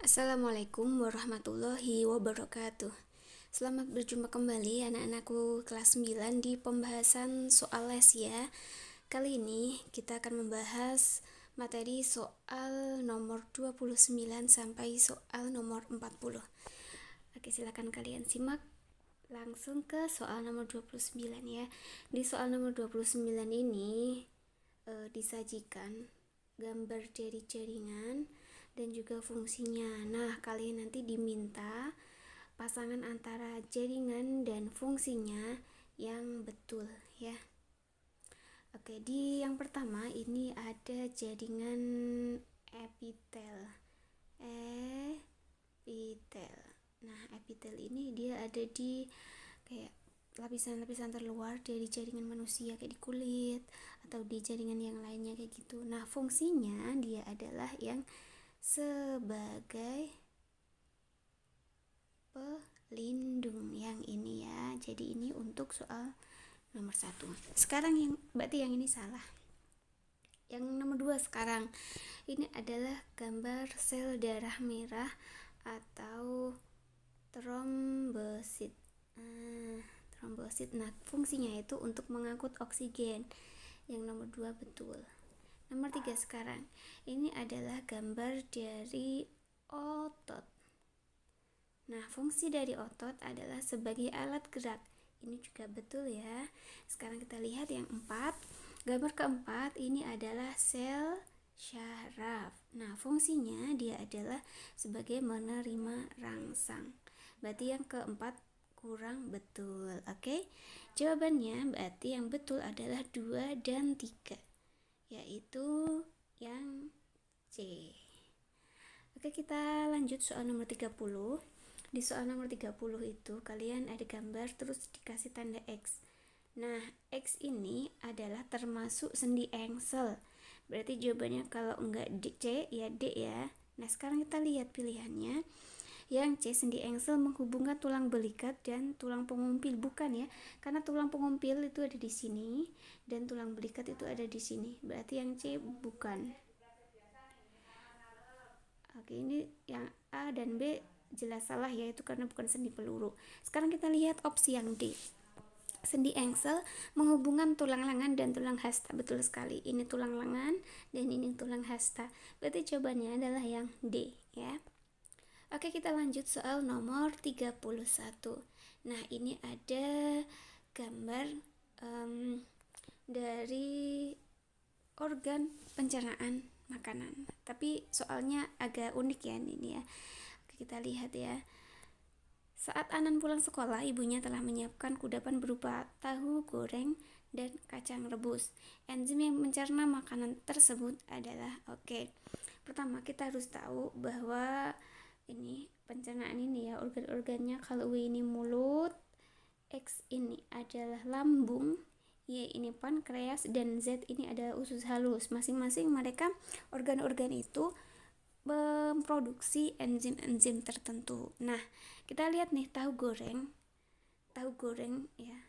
Assalamualaikum warahmatullahi wabarakatuh. Selamat berjumpa kembali anak-anakku kelas 9 di pembahasan soal les ya. Kali ini kita akan membahas materi soal nomor 29 sampai soal nomor 40. Oke, silakan kalian simak langsung ke soal nomor 29 ya. Di soal nomor 29 ini disajikan gambar dari jaringan dan juga fungsinya. Nah, kalian nanti diminta pasangan antara jaringan dan fungsinya yang betul ya. Oke, di yang pertama ini ada jaringan epitel. Nah, epitel ini dia ada di kayak lapisan-lapisan terluar dari jaringan manusia kayak di kulit atau di jaringan yang lainnya kayak gitu. Nah, fungsinya dia adalah yang sebagai pelindung yang ini ya. Jadi ini untuk soal nomor 1. Sekarang berarti yang ini salah. Yang nomor 2 sekarang. Ini adalah gambar sel darah merah atau trombosit. Nah, fungsinya itu untuk mengangkut oksigen. Yang nomor 2 betul. Nomor 3 sekarang. Ini adalah gambar dari otot. Nah, fungsi dari otot adalah sebagai alat gerak. Ini juga betul ya. Sekarang kita lihat yang 4. Gambar keempat ini adalah sel syaraf. Nah, fungsinya dia adalah sebagai menerima rangsang. Berarti yang keempat kurang betul. Oke? Jawabannya berarti yang betul adalah 2 dan 3. Yaitu yang C. Oke, kita lanjut soal nomor 30. Di soal nomor 30 itu kalian ada gambar terus dikasih tanda X. Nah, X ini adalah termasuk sendi engsel. Berarti jawabannya kalau enggak C ya D ya. Nah, sekarang kita lihat pilihannya. Yang C, sendi engsel menghubungkan tulang belikat dan tulang pengumpil. Bukan ya, karena tulang pengumpil itu ada di sini dan tulang belikat itu ada di sini. Berarti yang C bukan. Oke, ini yang A dan B jelas salah ya, itu karena bukan sendi peluru. Sekarang kita lihat opsi yang D. Sendi engsel menghubungkan tulang lengan dan tulang hasta. Betul sekali. Ini tulang lengan dan ini tulang hasta. Berarti jawabannya adalah yang D ya. Oke, kita lanjut soal nomor 31. Nah, ini ada gambar dari organ pencernaan makanan. Tapi soalnya agak unik ya ini ya. Oke, kita lihat ya. Saat Anan pulang sekolah, ibunya telah menyiapkan kudapan berupa tahu goreng dan kacang rebus. Enzim yang mencerna makanan tersebut adalah pertama kita harus tahu bahwa ini pencernaan ini ya, organ-organnya. Kalau W ini mulut, X ini adalah lambung, Y ini pankreas, dan Z ini adalah usus halus. Masing-masing mereka organ-organ itu memproduksi enzim-enzim tertentu. Nah, kita lihat nih tahu goreng ya,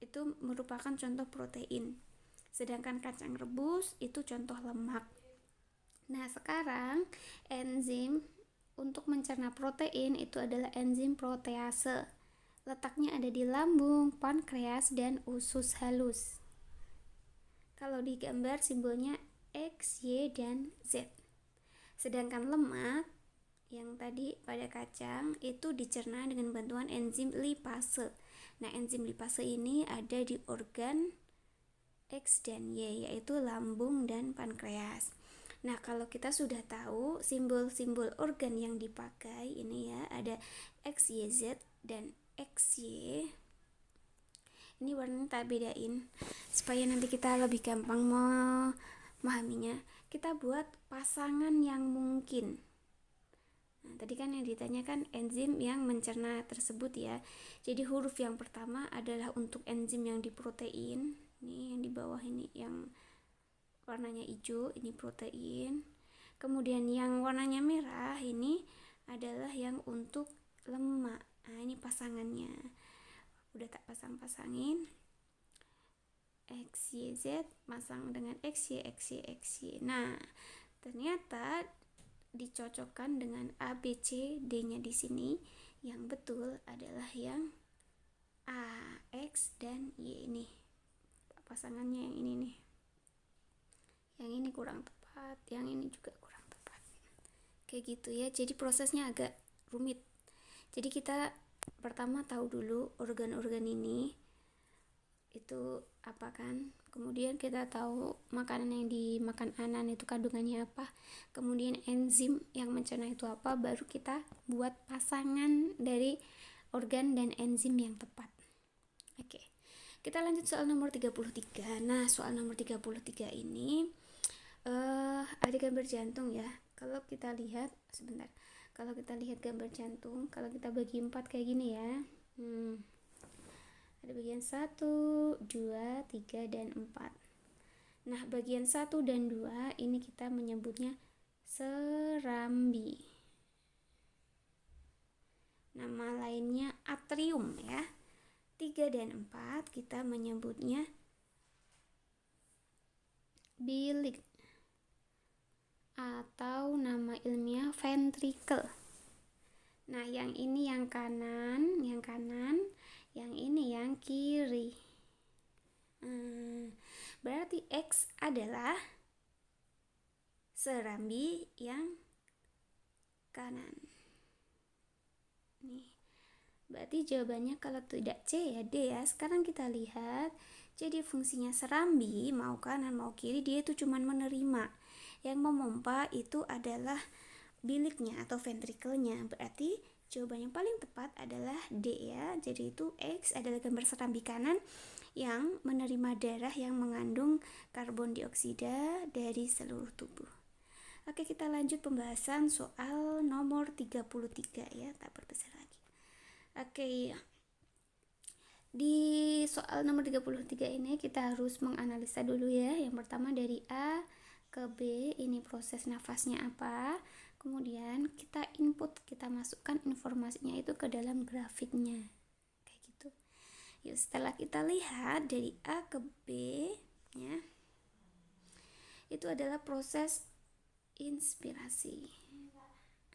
itu merupakan contoh protein. Sedangkan kacang rebus itu contoh lemak. Nah, sekarang enzim untuk mencerna protein itu adalah enzim protease. Letaknya ada di lambung, pankreas, dan usus halus. Kalau di gambar simbolnya X, Y, dan Z. Sedangkan lemak yang tadi pada kacang itu dicerna dengan bantuan enzim lipase. Nah, enzim lipase ini ada di organ X dan Y, yaitu lambung dan pankreas. Nah, kalau kita sudah tahu simbol-simbol organ yang dipakai ini ya, ada X, Y, Z dan XY. Ini warnanya tak bedain supaya nanti kita lebih gampang memahaminya. Kita buat pasangan yang mungkin. Nah, tadi kan yang ditanyakan enzim yang mencerna tersebut ya. Jadi huruf yang pertama adalah untuk enzim yang di protein. Ini yang di bawah ini yang warnanya hijau, ini protein. Kemudian yang warnanya merah ini adalah yang untuk lemak. Nah, ini pasangannya. Udah tak pasang-pasangin. X, Y, Z pasang dengan X, Y, X, Y, X, Y. Nah, ternyata dicocokkan dengan A, B, C, D-nya di sini. Yang betul adalah yang A, X, dan Y ini. Pasangannya yang ini nih. Yang ini kurang tepat, yang ini juga kurang tepat. Kayak gitu ya. Jadi prosesnya agak rumit. Jadi kita pertama tahu dulu organ-organ ini itu apa kan, kemudian kita tahu makanan yang dimakan Anan itu kandungannya apa, kemudian enzim yang mencerna itu apa, baru kita buat pasangan dari organ dan enzim yang tepat. Oke, kita lanjut soal nomor 33. Nah, soal nomor 33 ini ada gambar jantung ya. Kalau kita lihat sebentar, kalau kita lihat gambar jantung, kalau kita bagi 4 kayak gini ya, ada bagian 1, 2, 3, dan 4. Nah, bagian 1 dan 2 ini kita menyebutnya serambi. Nama lainnya atrium ya. 3 dan 4 kita menyebutnya bilik atau nama ilmiah ventricle. Nah, yang ini yang kanan, yang ini yang kiri. Berarti X adalah serambi yang kanan. Nih. Berarti jawabannya kalau tidak C ya D ya. Sekarang kita lihat. Jadi fungsinya serambi mau kanan mau kiri dia itu cuma menerima. Yang memompa itu adalah biliknya atau ventrikelnya. Berarti jawaban yang paling tepat adalah D ya. Jadi itu X adalah gambar serambi kanan yang menerima darah yang mengandung karbon dioksida dari seluruh tubuh. Oke, kita lanjut pembahasan soal nomor 33 ya, tak berbesar lagi. Oke, di soal nomor 33 ini kita harus menganalisa dulu ya. Yang pertama dari A ke B, ini proses nafasnya apa, kemudian kita input, kita masukkan informasinya itu ke dalam grafiknya kayak gitu. Yuk, setelah kita lihat dari A ke B ya, itu adalah proses inspirasi.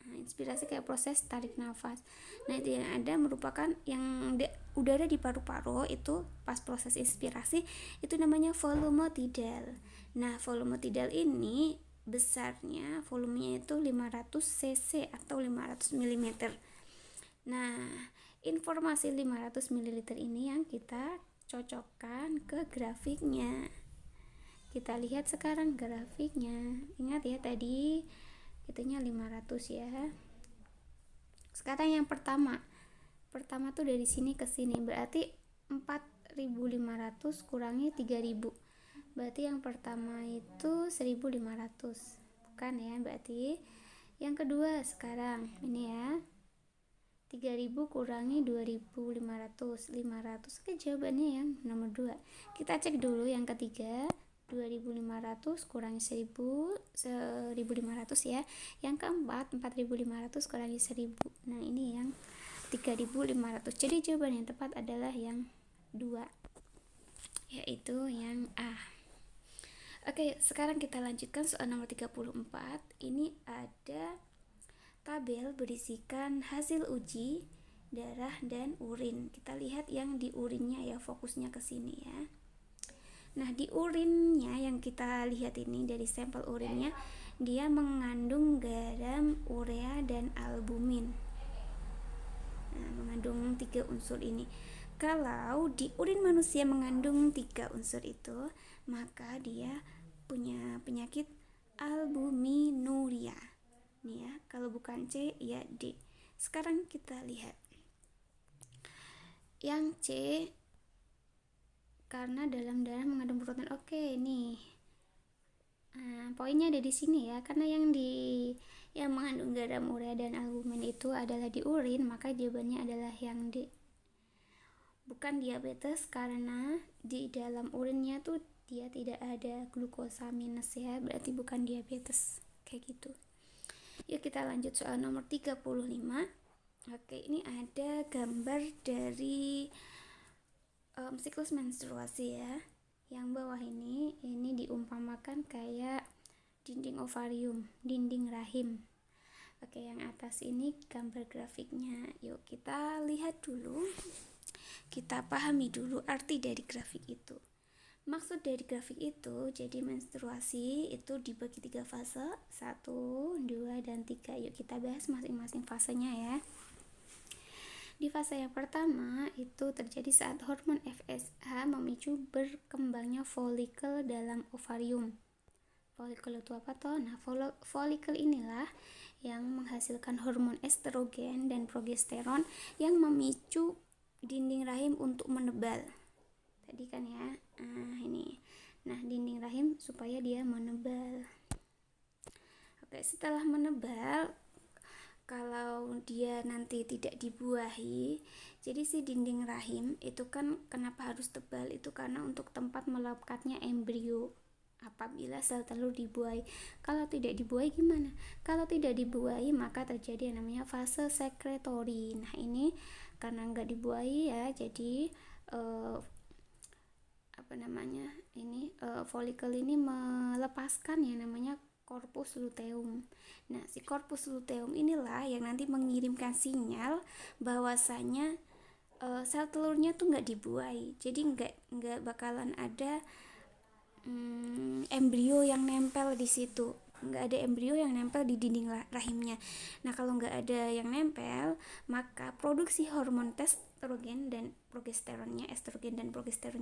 Nah, inspirasi kayak proses tarik nafas. Nah, itu yang ada merupakan yang udara di paru-paru itu pas proses inspirasi itu namanya volume tidal. Nah, volume tidal ini besarnya volumenya itu 500 cc atau 500 mm. Nah, informasi 500 ml ini yang kita cocokkan ke grafiknya. Kita lihat sekarang grafiknya. Ingat ya tadi itunya 500 ya. Sekarang yang pertama tuh dari sini ke sini berarti 4.500 kurangi 3.000. Berarti yang pertama itu 1.500. Bukan ya, berarti yang kedua sekarang ini ya. 3.000 kurangi 2.500, 500. Oke, jawabannya yang nomor 2. Kita cek dulu yang ketiga. 2.500 kurangi 1.500 ya. Yang keempat 4.500 kurangi 1.000. Nah, ini yang 3.500. Jadi jawaban yang tepat adalah yang 2, yaitu yang A. Oke, sekarang kita lanjutkan soal nomor 34. Ini ada tabel berisikan hasil uji darah dan urin. Kita lihat yang di urinnya ya, fokusnya ke sini ya. Nah, di urinnya yang kita lihat ini dari sampel urinnya, dia mengandung garam, urea, dan albumin. Nah, mengandung 3 unsur ini. Kalau di urin manusia mengandung 3 unsur itu, maka dia punya penyakit albuminuria. Nih ya, kalau bukan C ya D. Sekarang kita lihat. Yang C karena dalam darah mengandung protein. Oke, nih. Poinnya ada di sini ya, karena yang mengandung garam, urea, dan albumin itu adalah di urin, maka jawabannya adalah yang D. Bukan diabetes karena di dalam urinnya tuh dia tidak ada glukosa minus ya, berarti bukan diabetes kayak gitu. Yuk kita lanjut soal nomor 35. Oke, ini ada gambar dari siklus menstruasi ya. Yang bawah ini diumpamakan kayak dinding ovarium, dinding rahim. Oke, yang atas ini gambar grafiknya. Yuk kita lihat dulu. Kita pahami dulu arti dari grafik itu. Maksud dari grafik itu, jadi menstruasi itu dibagi 3 fase, 1, 2, dan 3. Yuk kita bahas masing-masing fasenya ya. Di fase yang pertama itu terjadi saat hormon FSH memicu berkembangnya folikel dalam ovarium. Folikel itu apa toh? Nah, folikel inilah yang menghasilkan hormon estrogen dan progesteron yang memicu dinding rahim untuk menebal. Tadi kan ya, ini. Nah, dinding rahim supaya dia menebal. Oke, setelah menebal, kalau dia nanti tidak dibuahi, jadi si dinding rahim itu kan kenapa harus tebal, itu karena untuk tempat melekatnya embrio apabila sel telur dibuahi. Kalau tidak dibuahi gimana? Kalau tidak dibuahi maka terjadi yang namanya fase sekretori. Nah, ini karena nggak dibuahi ya, jadi folikel ini melepaskan yang namanya corpus luteum. Nah, si corpus luteum inilah yang nanti mengirimkan sinyal bahwasanya sel telurnya tuh nggak dibuahi. Jadi nggak bakalan ada embrio yang nempel di situ, nggak ada embrio yang nempel di dinding rahimnya. Nah, kalau nggak ada yang nempel, maka produksi hormon estrogen dan progesteronnya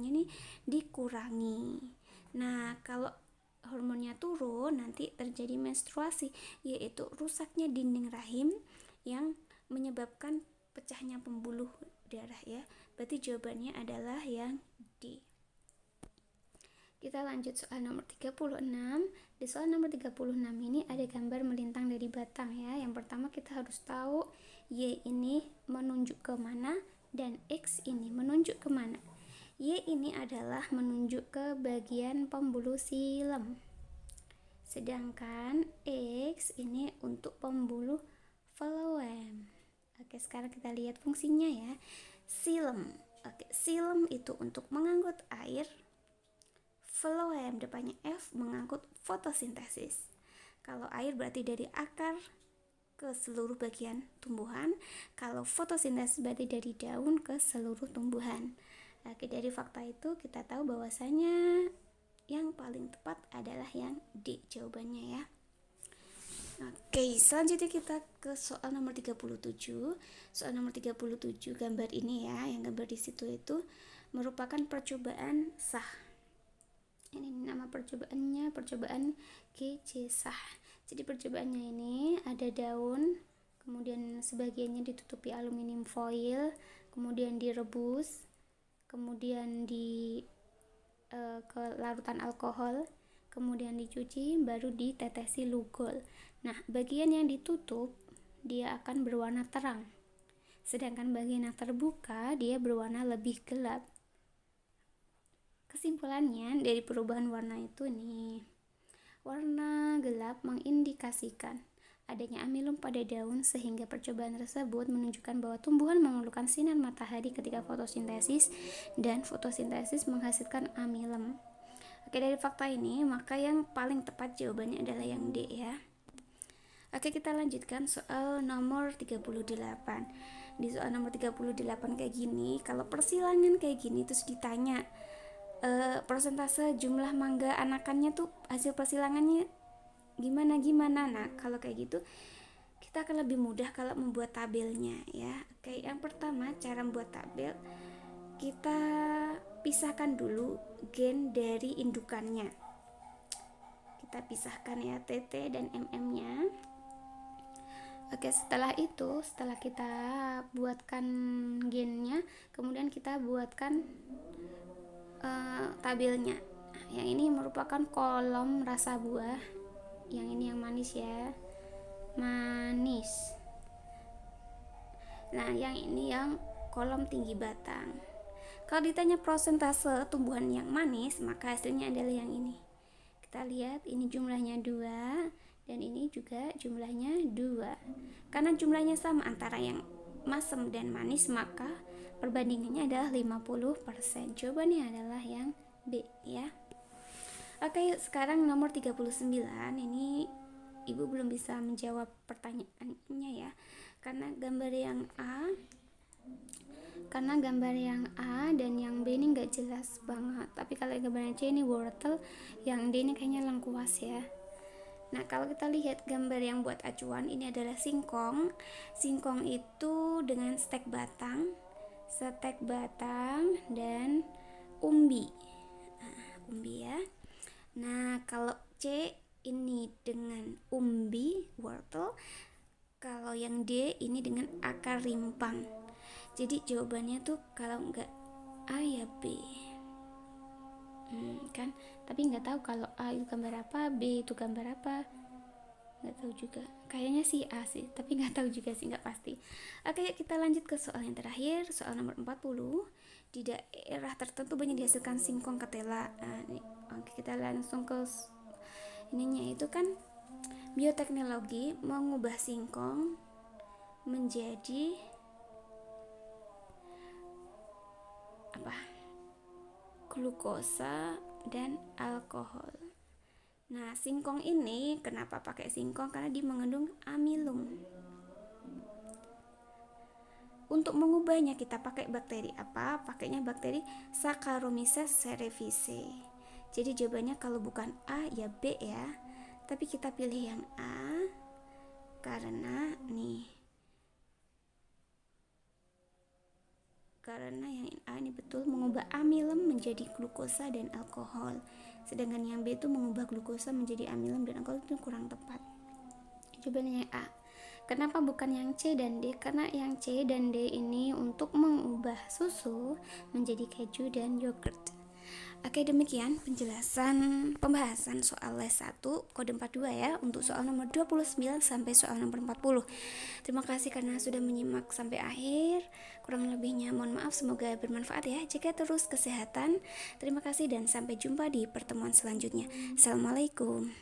ini dikurangi. Nah, kalau hormonnya turun, nanti terjadi menstruasi, yaitu rusaknya dinding rahim yang menyebabkan pecahnya pembuluh darah ya. Berarti jawabannya adalah yang D. Kita lanjut soal nomor 36. Di soal nomor 36 ini ada gambar melintang dari batang ya. Yang pertama kita harus tahu Y ini menunjuk ke mana dan X ini menunjuk ke mana. Y ini adalah menunjuk ke bagian pembuluh silem. Sedangkan X ini untuk pembuluh phloem. Oke, sekarang kita lihat fungsinya ya. Silem. Oke, silem itu untuk mengangkut air. Phloem depannya F mengangkut fotosintesis. Kalau air berarti dari akar ke seluruh bagian tumbuhan. Kalau fotosintesis berarti dari daun ke seluruh tumbuhan. Oke, dari fakta itu kita tahu bahwasanya yang paling tepat adalah yang D jawabannya ya. Oke, selanjutnya kita ke soal nomor 37. Soal nomor 37 gambar ini ya, yang gambar di situ itu merupakan percobaan sah. Ini nama percobaannya percobaan GC sah. Jadi percobaannya ini ada daun, kemudian sebagiannya ditutupi aluminium foil, kemudian direbus, kemudian ke larutan alkohol, kemudian dicuci, baru ditetesi lugol. Nah, bagian yang ditutup dia akan berwarna terang, sedangkan bagian yang terbuka dia berwarna lebih gelap. Kesimpulannya dari perubahan warna itu nih, warna gelap mengindikasikan adanya amilum pada daun, sehingga percobaan tersebut menunjukkan bahwa tumbuhan memerlukan sinar matahari ketika fotosintesis, dan fotosintesis menghasilkan amilum. Oke, dari fakta ini maka yang paling tepat jawabannya adalah yang D ya. Oke, kita lanjutkan soal nomor 38. Di soal nomor 38 kayak gini, kalau persilangan kayak gini terus ditanya persentase jumlah mangga anakannya tuh hasil persilangannya gimana. Nah, kalau kayak gitu kita akan lebih mudah kalau membuat tabelnya ya. Oke, yang pertama cara membuat tabel, kita pisahkan dulu gen dari indukannya. Kita pisahkan ya TT dan MM-nya. Oke, setelah itu, setelah kita buatkan gennya, kemudian kita buatkan tabelnya. Yang ini merupakan kolom rasa buah, yang ini yang manis ya, manis. Nah, yang ini yang kolom tinggi batang. Kalau ditanya prosentase tumbuhan yang manis, maka hasilnya adalah yang ini. Kita lihat ini jumlahnya 2 dan ini juga jumlahnya 2. Karena jumlahnya sama antara yang masem dan manis, maka perbandingannya adalah 50%. Jawabannya adalah yang B ya. Oke, sekarang nomor 39 ini ibu belum bisa menjawab pertanyaannya ya, karena gambar yang A dan yang B ini nggak jelas banget. Tapi kalau gambar yang C ini wortel, yang D ini kayaknya lengkuas ya. Nah, kalau kita lihat gambar yang buat acuan, ini adalah singkong. Singkong itu dengan stek batang dan umbi. Umbi ya. Nah, kalau C ini dengan umbi, wortel. Kalau yang D ini dengan akar rimpang. Jadi jawabannya tuh kalau nggak A ya B. Kan, tapi nggak tahu kalau A itu gambar apa, B itu gambar apa, nggak tahu juga. Kayaknya sih A sih, tapi nggak tahu juga sih, nggak pasti. Oke, kita lanjut ke soal yang terakhir, soal nomor 40. Di daerah tertentu banyak dihasilkan singkong ketela. Nah, oke, kita langsung ke ininya, itu kan bioteknologi mengubah singkong menjadi apa? Glukosa dan alkohol. Nah, singkong ini kenapa pakai singkong? Karena dia mengandung amilum. Untuk mengubahnya kita pakai bakteri apa? Pakainya bakteri Saccharomyces cerevisiae. Jadi jawabannya kalau bukan A ya B ya. Tapi kita pilih yang A karena yang A ini betul mengubah amilem menjadi glukosa dan alkohol. Sedangkan yang B itu mengubah glukosa menjadi amilem dan alkohol, itu kurang tepat. Jawabannya A. Kenapa bukan yang C dan D? Karena yang C dan D ini untuk mengubah susu menjadi keju dan yogurt. Oke, demikian penjelasan pembahasan soal les 1 kode 42 ya, untuk soal nomor 29 sampai soal nomor 40. Terima kasih karena sudah menyimak sampai akhir. Kurang lebihnya mohon maaf, semoga bermanfaat ya. Jaga terus kesehatan. Terima kasih dan sampai jumpa di pertemuan selanjutnya. Assalamualaikum.